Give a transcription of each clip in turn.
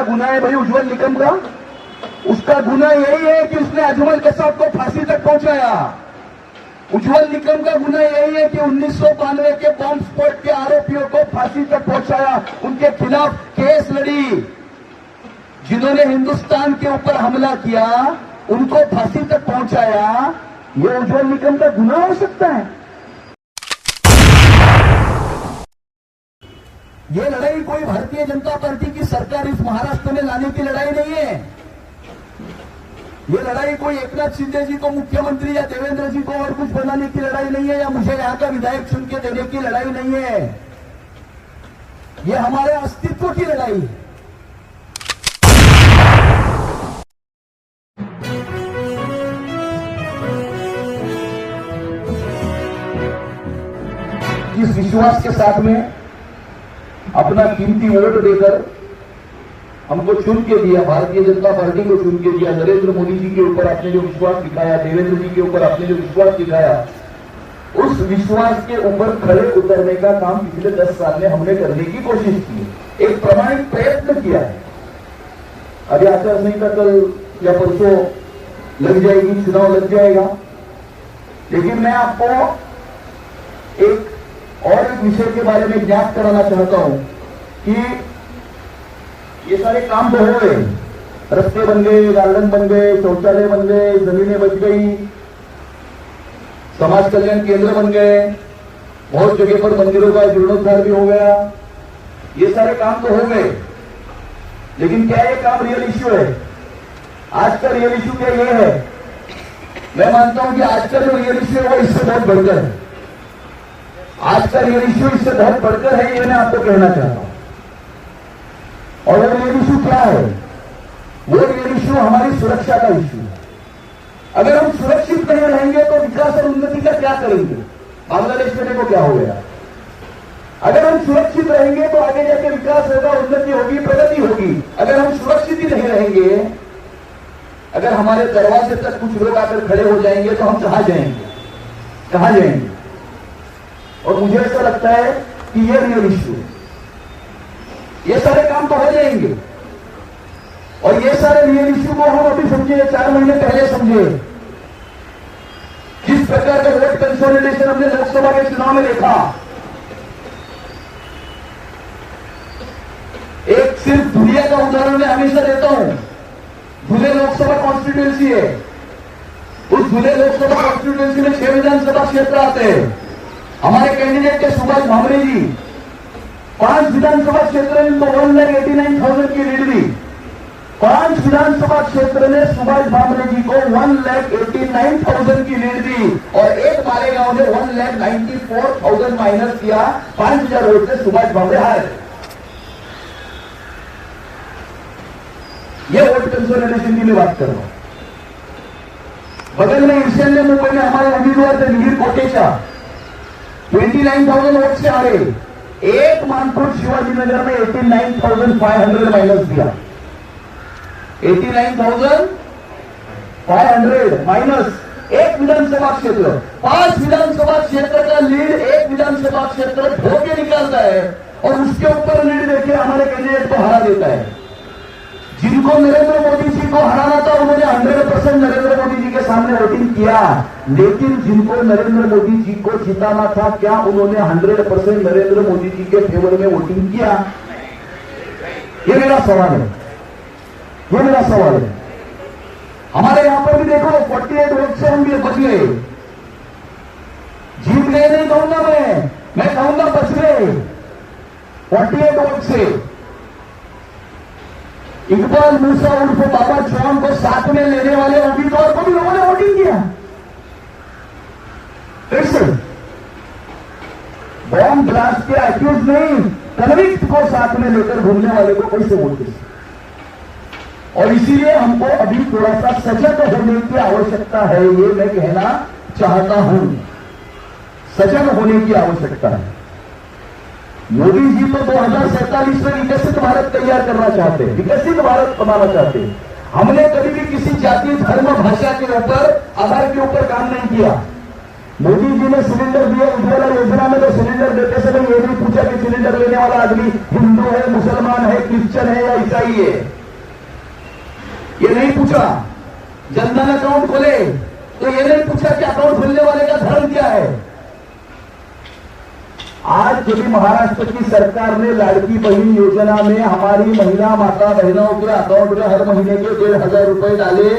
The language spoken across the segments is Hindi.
गुना है भाई उज्जवल निकम का? उसका गुना यही है कि उसने अजमल कसाब को फांसी तक पहुंचाया। उज्जवल निकम का गुना यही है कि 1992 के बॉम्ब स्फोट के आरोपियों को फांसी तक पहुंचाया, उनके खिलाफ केस लड़ी। जिन्होंने हिंदुस्तान के ऊपर हमला किया उनको फांसी तक पहुंचाया, ये उज्जवल निकम का गुना हो सकता है? ये लड़ाई कोई भारतीय जनता पार्टी की सरकार इस महाराष्ट्र में लाने की लड़ाई नहीं है। ये लड़ाई कोई एकनाथ शिंदे जी को मुख्यमंत्री या देवेंद्र जी को और कुछ बनाने की लड़ाई नहीं है, या मुझे यहां का विधायक चुन के देने की लड़ाई नहीं है। ये हमारे अस्तित्व की लड़ाई है। इस विश्वास के साथ में अपना कीमती वोट देकर हमको चुन के दिया, भारतीय जनता पार्टी को चुन के दिया, नरेंद्र मोदी जी के ऊपर आपने जो विश्वास दिखाया, देवेंद्र जी के ऊपर आपने जो विश्वास दिखाया, उस विश्वास के ऊपर खड़े उतरने का काम पिछले 10 साल में हमने करने की कोशिश की, एक प्रामाणिक प्रयत्न किया है। अभी आचार संहिता कल या परसों लग जाएगी, चुनाव लग जाएगा, लेकिन मैं आपको एक विषय के बारे में ज्ञात कराना चाहता हूं कि ये सारे काम तो हो गए, रास्ते बन गए, गार्डन बन गए, शौचालय बन गए, जमीनें बच गई, समाज कल्याण केंद्र बन गए, बहुत जगह पर मंदिरों का जीर्णोद्धार भी हो गया। ये सारे काम तो हो गए, लेकिन क्या ये काम रियल इश्यू है? आज का रियल इश्यू क्या ये है? मैं मानता हूं कि आज का जो रियल इश्यू है वो इससे बहुत बढ़कर है। आज का रियल इश्यू इससे बहुत बढ़कर है, ये मैं आपको कहना चाहता हूं। और वो रियल इश्यू क्या है? वो रियल इश्यू हमारी सुरक्षा का इश्यू है। अगर हम सुरक्षित नहीं रहेंगे तो विकास और उन्नति का क्या करेंगे? बांग्लादेश में देखो क्या हो गया। अगर हम सुरक्षित रहेंगे तो आगे जाके विकास होगा, उन्नति होगी, प्रगति होगी। अगर हम सुरक्षित ही नहीं रहेंगे, अगर हमारे दरवाजे तक कुछ लोग आकर खड़े हो जाएंगे तो हम कहां जाएंगे? कहां जाएंगे? और मुझे ऐसा लगता है कि ये रियल इश्यू है। ये सारे काम तो हो जाएंगे, और ये सारे रियल इश्यू को हम अभी समझे, 4 महीने पहले समझे। जिस प्रकार का वोट कंसोलिडेशन हमने लोकसभा के चुनाव में देखा, एक सिर्फ धुलिया का उदाहरण मैं हमेशा देता हूं। धुले लोकसभा कॉन्स्टिट्यूएंसी है, उस धुले लोकसभा कॉन्स्टिट्यूएंसी में 6 विधानसभा क्षेत्र आते हैं। हमारे कैंडिडेट थे सुभाष भामरे जी, 5 विधानसभा क्षेत्र में इनको 1,89,000 की लीड दी। 5 विधानसभा क्षेत्र ने सुभाष भामरे जी को 1,89,000 की लीड दी, और एक मालेगांव ने 1,94,000 माइनस किया। 5,000 वोट से सुभाष भामरे हारे। ये वोट कंसोलिडेशन की मैं बात कर रहा हूं। बगल में ईशान्य मुंबई में हमारे उम्मीदवार थे मिहिर कोटेचा, 29,000 वोट से हारे। एक मानपुर शिवाजीनगर में 89,500 माइनस दिया। 89,500 माइनस एक विधानसभा क्षेत्र, 5 विधानसभा क्षेत्र का लीड एक विधानसभा क्षेत्र धो के निकालता है, और उसके ऊपर लीड देके हमारे कैंडिडेट को हरा देता है। जिनको नरेंद्र मोदी जी को हराना था उन्होंने 100% नरेंद्र मोदी जी के सामने वोटिंग किया, लेकिन जिनको नरेंद्र मोदी जी को जिताना था, क्या उन्होंने 100% नरेंद्र मोदी जी के फेवर में वोटिंग किया? ये मेरा सवाल है, ये मेरा सवाल है। हमारे यहां पर भी देखो 48 वोट से हम भी बच गए। जीत गए नहीं कहूंगा मैं कहूंगा बच गए 48 वोट से। इकबाल मूसा उर्फ बाबा जॉन को साथ में लेने वाले उम्मीदवार को भी लोगों ने वोटिंग किया। कैसे? बॉम्ब ब्लास्ट के एक्यूज नहीं, कन्विक्ट को साथ में लेकर घूमने वाले को कैसे वोट दे? और इसीलिए हमको अभी थोड़ा सा सजग होने की आवश्यकता है, ये मैं कहना चाहता हूं। सजग होने की आवश्यकता है। मोदी जी तो 2047 में विकसित भारत तैयार करना चाहते हैं, विकसित भारत बनाना चाहते हैं। हमने कभी भी किसी जाति, धर्म, भाषा के ऊपर, आधार के ऊपर काम नहीं किया। मोदी जी ने सिलेंडर दिया उज्ज्वला योजना में, तो सिलेंडर देते समय ये नहीं पूछा कि सिलेंडर लेने वाला आदमी हिंदू है, मुसलमान है, क्रिश्चियन है या ईसाई है। ये नहीं पूछा जनधन अकाउंट खोले, तो ये नहीं पूछा कि अकाउंट खोलने वाले का धर्म क्या है। आज जो भी महाराष्ट्र की सरकार ने लाड़की बहन योजना में हमारी महिला माता बहनों के अकाउंट में हर महीने के 1,500 रुपए डाले,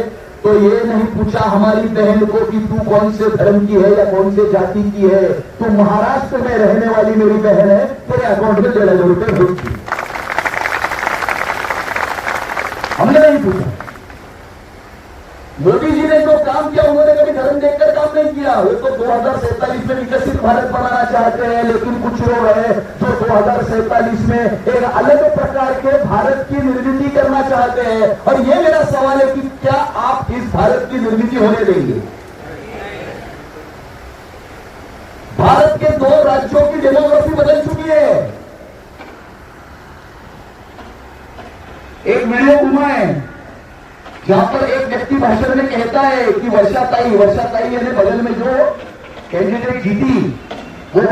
तो ये नहीं पूछा हमारी बहन को कि तू कौन से धर्म की है या कौन से जाति की है, तू महाराष्ट्र में रहने वाली मेरी बहन है, तेरे अकाउंट में 1,500 रुपए भेज। हमने नहीं पूछा। मोदी जी ने जो काम किया उन्होंने कभी धर्म देखकर काम नहीं किया। वो तो 2047 में विकसित भारत बनाना चाहते हैं, लेकिन कुछ लोग हैं जो 2047 में एक अलग प्रकार के भारत की निर्मित करना चाहते हैं। और ये मेरा सवाल है कि क्या आप इस भारत की निर्मित होने देंगे? भारत के 2 राज्यों की डेमोग्राफी बदल चुकी है। एक वीडियो घुमा है जहां पर एक व्यक्ति भाषण में कहता है कि वर्षाताई यानी बगल में जो कैंडिडेट जीती वो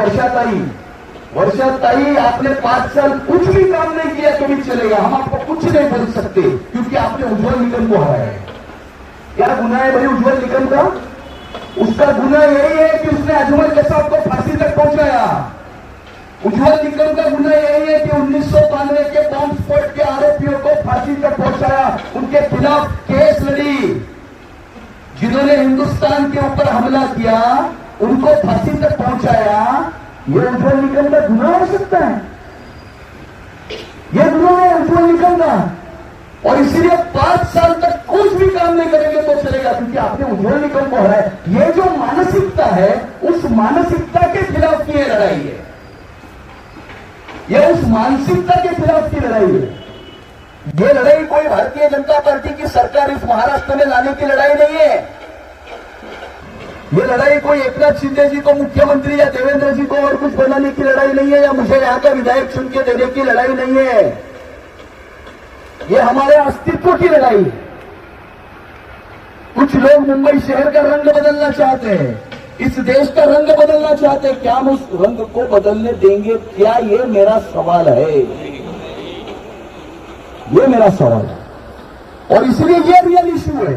वर्षाताई आपने 5 साल कुछ भी काम नहीं किया तो भी चलेगा, हम आपको कुछ नहीं बोल सकते क्योंकि आपने उज्ज्वल निगम को हराया है। क्या गुना है भाई उज्ज्वल निगम का? उसका गुना यही है कि उसने अजमल कसाब को फांसी तक पहुंचाया। उज्ज्वल निगम का गुना यही है कि 1992 के बॉम्ब स्फोट के आरोपियों को फांसी तक पहुंचाया, उनके खिलाफ केस लड़ी। जिन्होंने हिंदुस्तान के ऊपर हमला किया उनको फांसी तक पहुंचाया। यह उज्ज्वल निगम का गुना हो सकता है? यह गुना है उज्ज्वल निगम का। और इसीलिए 5 साल तक कुछ भी काम नहीं करेंगे तो चलेगा क्योंकि आपने उज्ज्वल निगम को हराया। यह जो मानसिकता है उस मानसिकता के खिलाफ की लड़ाई है, यह उस मानसिकता के खिलाफ की लड़ाई है। यह लड़ाई कोई भारतीय जनता पार्टी की सरकार इस महाराष्ट्र में लाने की लड़ाई नहीं है। यह लड़ाई कोई एकनाथ शिंदे जी को मुख्यमंत्री या देवेंद्र जी को और कुछ बनाने की लड़ाई नहीं है, या मुझे यहां का विधायक चुन के देने की लड़ाई नहीं है। यह हमारे अस्तित्व की लड़ाई है। कुछ लोग मुंबई शहर का रंग बदलना चाहते हैं, इस देश का रंग बदलना चाहते हैं। क्या हम उस रंग को बदलने देंगे? क्या ये मेरा सवाल है, ये मेरा सवाल है। और इसलिए ये रियल इश्यू है,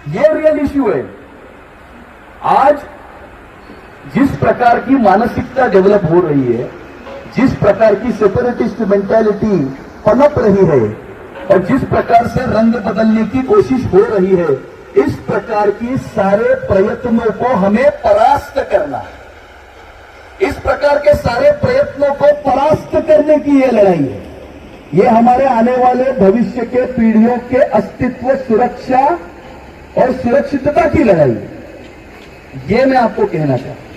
ये रियल इश्यू है। आज जिस प्रकार की मानसिकता डेवलप हो रही है, जिस प्रकार की सेपरेटिस्ट मेंटालिटी पनप रही है और जिस प्रकार से रंग बदलने की कोशिश हो रही है, इस प्रकार की सारे प्रयत्नों को हमें परास्त करना है। इस प्रकार के सारे प्रयत्नों को परास्त करने की यह लड़ाई है। यह हमारे आने वाले भविष्य के पीढ़ियों के अस्तित्व, सुरक्षा और सुरक्षितता की लड़ाई है। ये मैं आपको कहना चाहता हूं।